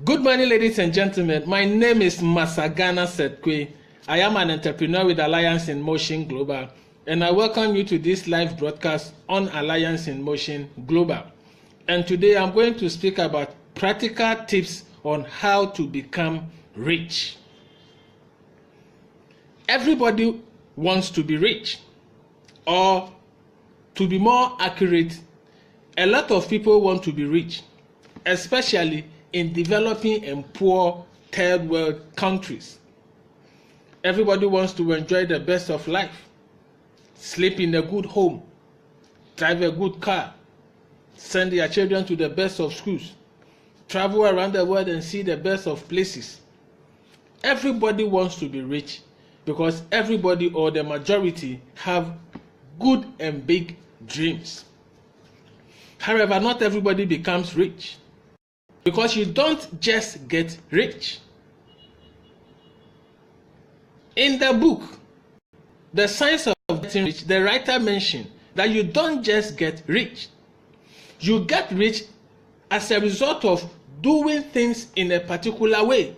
Good morning, ladies and gentlemen. My name is Masagana Sethaimkwei. I am an entrepreneur with Alliance in Motion Global, and I welcome you to this live broadcast on Alliance in Motion Global. And today I'm going to speak about practical tips on how to become rich. Everybody wants to be rich, or to be more accurate, a lot of people want to be rich, especially in developing and poor third world countries. Everybody wants to enjoy the best of life, sleep in a good home, drive a good car, send their children to the best of schools, travel around the world and see the best of places. Everybody wants to be rich because everybody, or the majority, have good and big dreams. However, not everybody becomes rich, because you don't just get rich. In the book, The Science of Getting Rich, the writer mentioned that you don't just get rich. You get rich as a result of doing things in a particular way.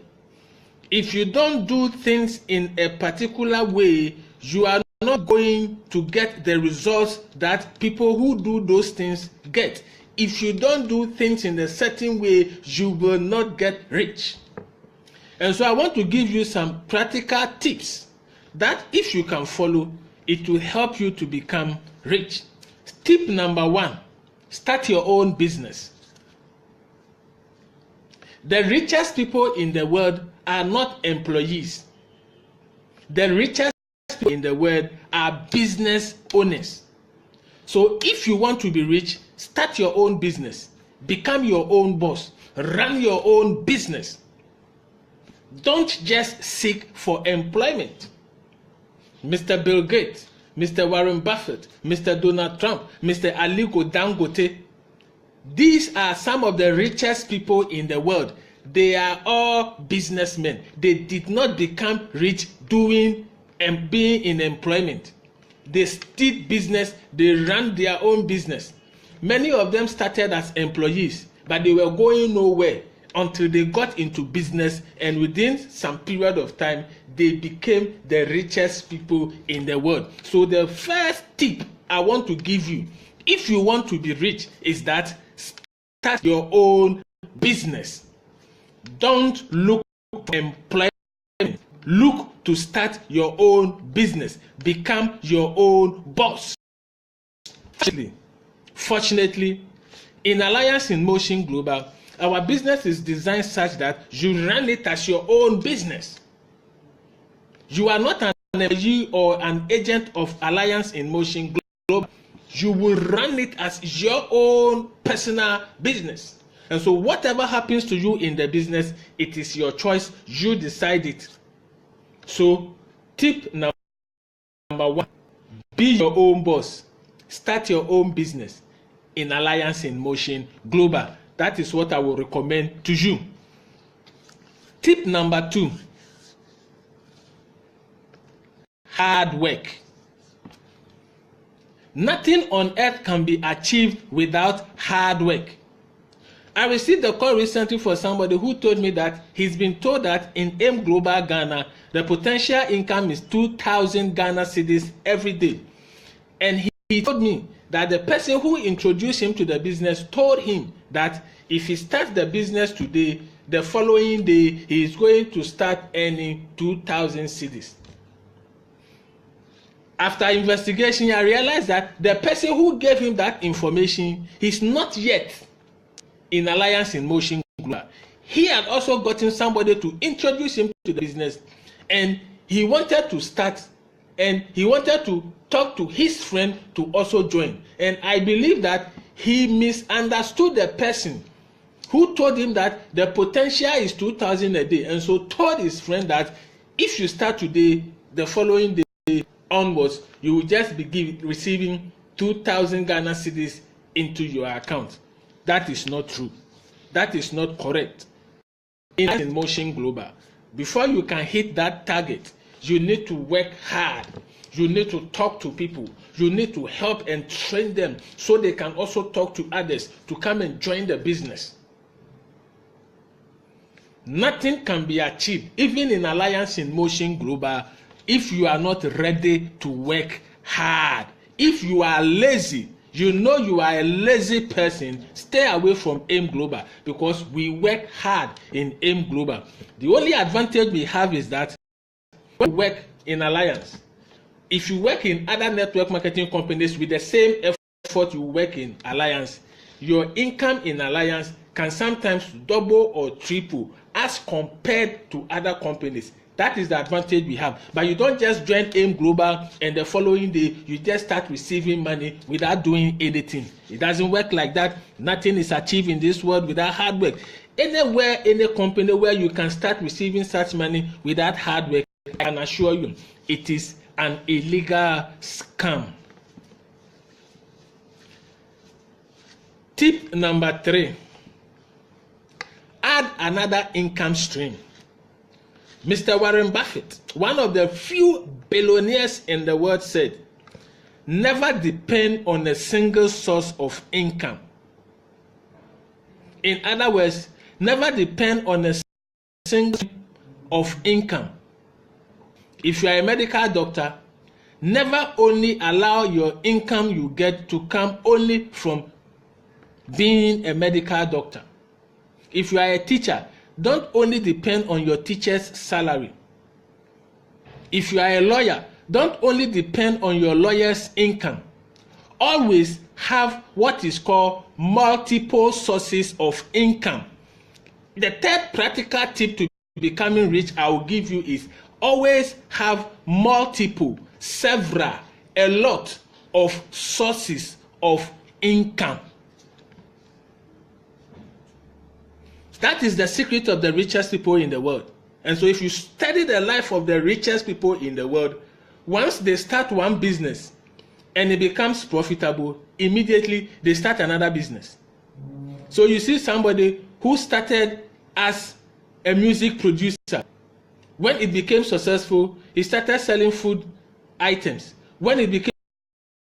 If you don't do things in a particular way, you are not going to get the results that people who do those things get. If you don't do things in a certain way, you will not get rich. And so I want to give you some practical tips that if you can follow, it will help you to become rich. Tip number 1, start your own business. The richest people in the world are not employees. The richest people in the world are business owners. So if you want to be rich, start your own business. Become your own boss. Run your own business. Don't just seek for employment. Mr. Bill Gates, Mr. Warren Buffett, Mr. Donald Trump, Mr. Aliko Dangote, these are some of the richest people in the world. They are all businessmen. They did not become rich doing and being in employment. They did business, they ran their own business. Many of them started as employees, but they were going nowhere until they got into business, and within some period of time, they became the richest people in the world. So the first tip I want to give you, if you want to be rich, is that start your own business. Don't look for employment. Look to start your own business. Become your own boss. Fortunately, in Alliance in Motion Global, our business is designed such that you run it as your own business. You are not an employee or an agent of Alliance in Motion Global. You will run it as your own personal business. And so whatever happens to you in the business, it is your choice. You decide it. So tip number 1, be your own boss. Start your own business in Alliance in Motion Global. That is what I will recommend to you. Tip number 2, hard work. Nothing on earth can be achieved without hard work. I received a call recently for somebody who told me that he's been told that in AIM Global Ghana, the potential income is 2,000 Ghana cedis every day. And he told me that the person who introduced him to the business told him that if he starts the business today, the following day he is going to start earning 2,000 cedis. After investigation, I realized that the person who gave him that information is not yet in Alliance in Motion Global. He had also gotten somebody to introduce him to the business, and he wanted to start, and he wanted to talk to his friend to also join. And I believe that he misunderstood the person who told him that the potential is 2,000 a day, and so told his friend that if you start today, the following day onwards, you will just be receiving 2,000 Ghana cedis into your account. That is not true. That is not correct. In Motion Global, before you can hit that target, you need to work hard. You need to talk to people. You need to help and train them so they can also talk to others to come and join the business. Nothing can be achieved, even in Alliance in Motion Global, if you are not ready to work hard. If you are lazy, you know you are a lazy person, stay away from AIM Global, because we work hard in AIM Global. The only advantage we have is that when you work in Alliance, if you work in other network marketing companies with the same effort you work in Alliance, your income in Alliance can sometimes double or triple as compared to other companies. That is the advantage we have. But you don't just join AIM Global and the following day you just start receiving money without doing anything. It doesn't work like that. Nothing is achieved in this world without hard work. Anywhere, any company where you can start receiving such money without hard work, I can assure you, it is an illegal scam. Tip number 3. Add another income stream. Mr. Warren Buffett, one of the few billionaires in the world, said, never depend on a single source of income. In other words, never depend on a single source of income. If you are a medical doctor, never only allow your income you get to come only from being a medical doctor. If you are a teacher, don't only depend on your teacher's salary. If you are a lawyer, don't only depend on your lawyer's income. Always have what is called multiple sources of income. The third practical tip to becoming rich I will give you is always have multiple, several, a lot of sources of income. That is the secret of the richest people in the world. And so if you study the life of the richest people in the world, once they start one business and it becomes profitable, immediately they start another business. So you see somebody who started as a music producer. When it became successful, he started selling food items. When it became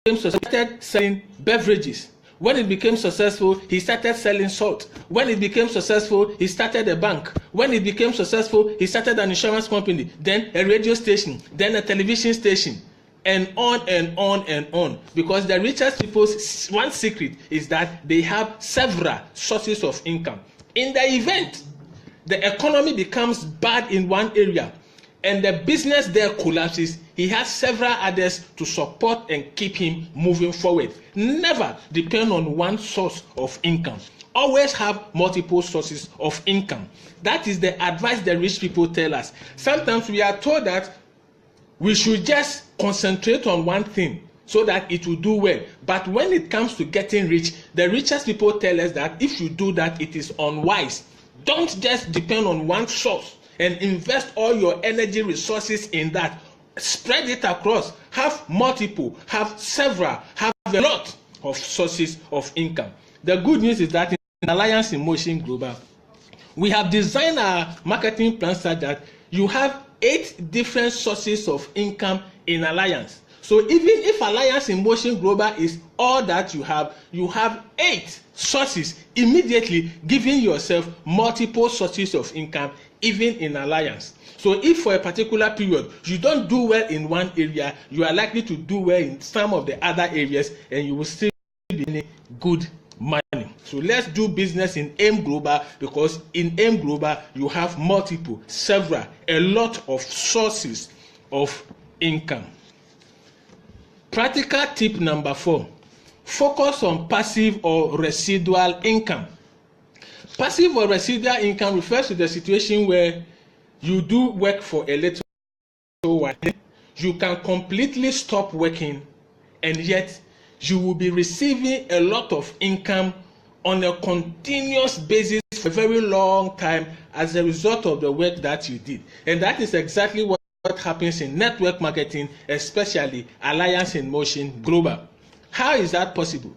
successful, he started selling beverages. When it became successful, he started selling salt. When it became successful, he started a bank. When it became successful, he started an insurance company, then a radio station, then a television station, and on and on and on. Because the richest people's one secret is that they have several sources of income. In the event the economy becomes bad in one area and the business there collapses, he has several others to support and keep him moving forward. Never depend on one source of income. Always have multiple sources of income. That is the advice the rich people tell us. Sometimes we are told that we should just concentrate on one thing so that it will do well. But when it comes to getting rich, the richest people tell us that if you do that, it is unwise. Don't just depend on one source and invest all your energy resources in that. Spread it across. Have multiple, have several, have a lot of sources of income. The good news is that in Alliance in Motion Global, we have designed our marketing plan such that you have 8 different sources of income in Alliance. So even if Alliance in Motion Global is all that you have 8 sources, immediately giving yourself multiple sources of income even in Alliance. So if for a particular period you don't do well in one area, you are likely to do well in some of the other areas and you will still be making good money. So let's do business in AIM Global, because in AIM Global you have multiple, several, a lot of sources of income. Practical tip number 4. Focus on passive or residual income. Passive or residual income refers to the situation where you do work for a little while, you can completely stop working, and yet you will be receiving a lot of income on a continuous basis for a very long time as a result of the work that you did. And that is exactly what happens in network marketing, especially Alliance in Motion Global. How is that possible?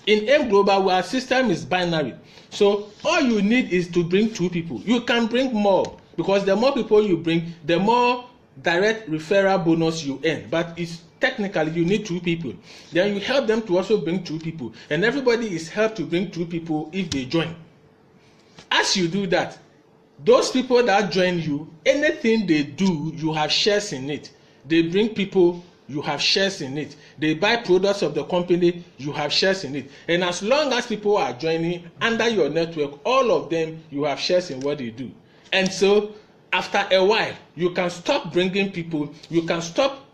In AIM Global, our system is binary. So all you need is to bring 2 people. You can bring more, because the more people you bring, the more direct referral bonus you earn. But it's technically you need 2 people. Then you help them to also bring 2 people. And everybody is helped to bring 2 people if they join. As you do that, Those people that join you, anything they do, you have shares in it. They bring people, you have shares in it. They buy products of the company, you have shares in it. And as long as people are joining under your network, all of them, you have shares in what they do. And so after a while, you can stop bringing people, you can stop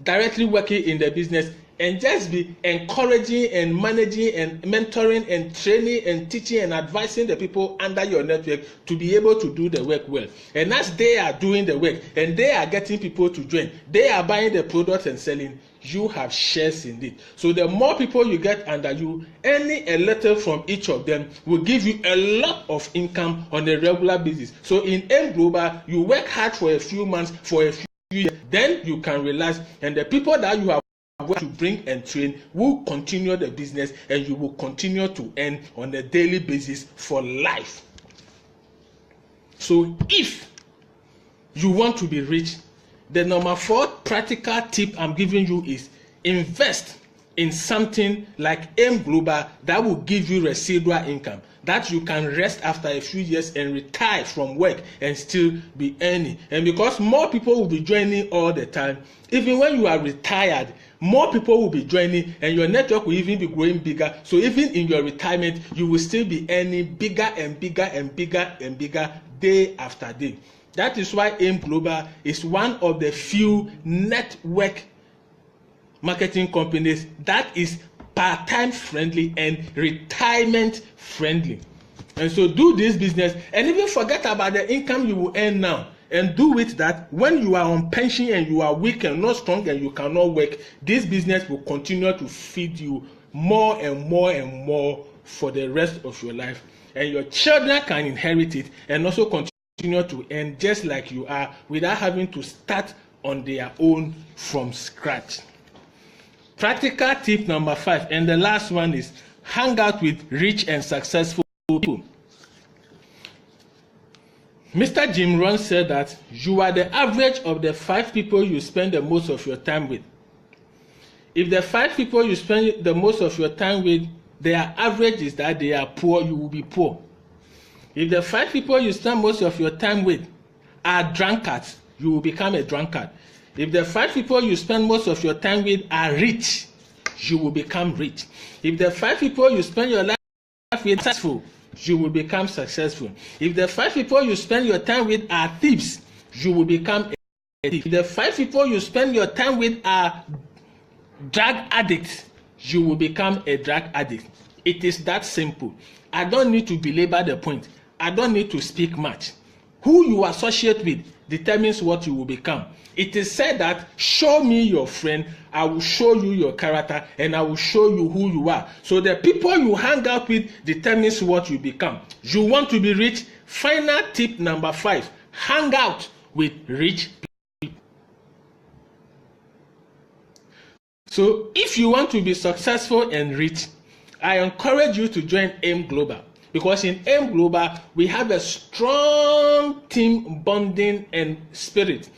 directly working in the business and just be encouraging and managing and mentoring and training and teaching and advising the people under your network to be able to do the work well. And as they are doing the work and they are getting people to join, they are buying the products and selling, you have shares in it. So the more people you get under you, a little from each of them will give you a lot of income on a regular basis. So in M Global, you work hard for a few months, for a few years, then you can relax, and the people that you have to bring and train will continue the business, and you will continue to earn on a daily basis for life. So if you want to be rich, the number 4 practical tip I'm giving you is invest in something like M Global that will give you residual income, that you can rest after a few years and retire from work and still be earning. And because more people will be joining all the time, even when you are retired, more people will be joining and your network will even be growing bigger. So even in your retirement, you will still be earning bigger and bigger and bigger and bigger day after day. That is why M Global is one of the few network marketing companies that is part-time friendly and retirement friendly. And so do this business and even forget about the income you will earn now, and do it that when you are on pension and you are weak and not strong and you cannot work, this business will continue to feed you more and more and more for the rest of your life, and your children can inherit it and also continue to earn just like you are without having to start on their own from scratch. Practical tip number 5, and the last one, is hang out with rich and successful people. Mr. Jim Rohn said that you are the average of the 5 people you spend the most of your time with. If the 5 people you spend the most of your time with, their average is that they are poor, you will be poor. If the 5 people you spend most of your time with are drunkards, you will become a drunkard. If the 5 people you spend most of your time with are rich, you will become rich. If the 5 people you spend your life with are successful, you will become successful. If the 5 people you spend your time with are thieves, you will become a thief. If the 5 people you spend your time with are drug addicts, you will become a drug addict. It is that simple. I don't need to belabor the point. I don't need to speak much. Who you associate with determines what you will become. It is said that show me your friend, I will show you your character, and I will show you who you are. So the people you hang out with determines what you become. You want to be rich? Final tip number 5, hang out with rich people. So if you want to be successful and rich, I encourage you to join M Global. Because in M Global, we have a strong team bonding and spirit.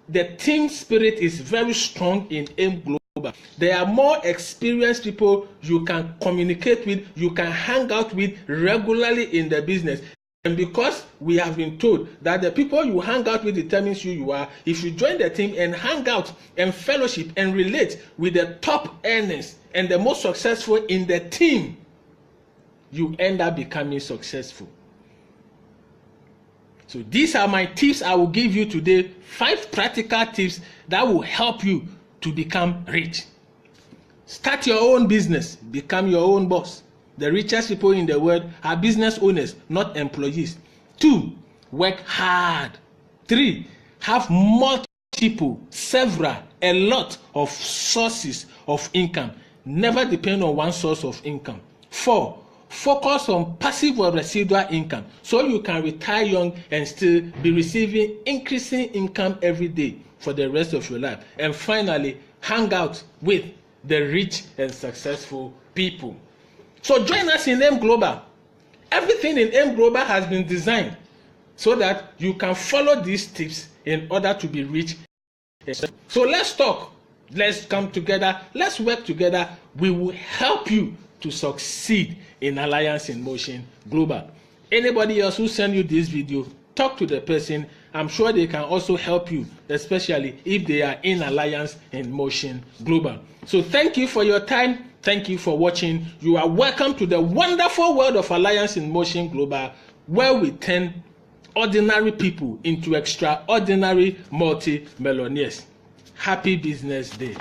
The team spirit is very strong in M Global. There are more experienced people you can communicate with, you can hang out with regularly in the business. And because we have been told that the people you hang out with determines who you are, if you join the team and hang out and fellowship and relate with the top earners and the most successful in the team, you end up becoming successful. So these are my tips I will give you today, 5 practical tips that will help you to become rich. Start your own business, become your own boss. The richest people in the world are business owners, not employees. 2, work hard. 3, have multiple, several, a lot of sources of income. Never depend on one source of income. 4, focus on passive or residual income so you can retire young and still be receiving increasing income every day for the rest of your life. And finally, hang out with the rich and successful people. So join us in M Global. Everything in M Global has been designed so that you can follow these tips in order to be rich. So let's talk. Let's come together. Let's work together. We will help you to succeed in Alliance in Motion Global. Anybody else who send you this video, talk to the person. I'm sure they can also help you, especially if they are in Alliance in Motion Global. So thank you for your time. Thank you for watching. You are welcome to the wonderful world of Alliance in Motion Global, where we turn ordinary people into extraordinary multi-millionaires. Happy Business Day.